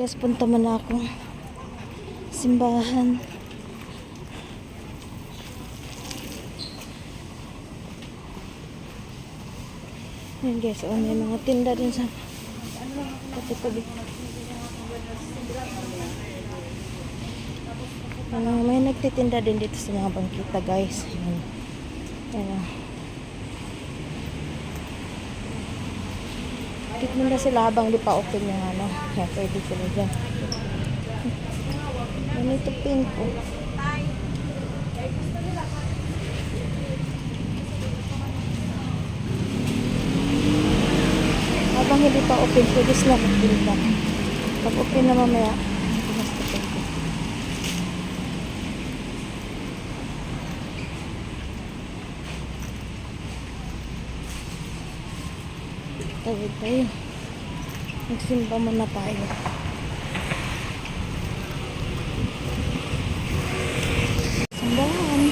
Guys, punta man akong simbahan. Ayan guys, may mga tinda din sa tabi-tabi. May nagtitinda din dito sa mga bangkita guys. Ayan. Tikman na sila habang di pa open yung ano. Kaya pwede sila dyan. Ganito pink po. Habang hindi pa open, pwede sila magtinda. Pag open na mamaya, mas open ko. Tawid tayo. Magsimba muna tayo. Simbahan.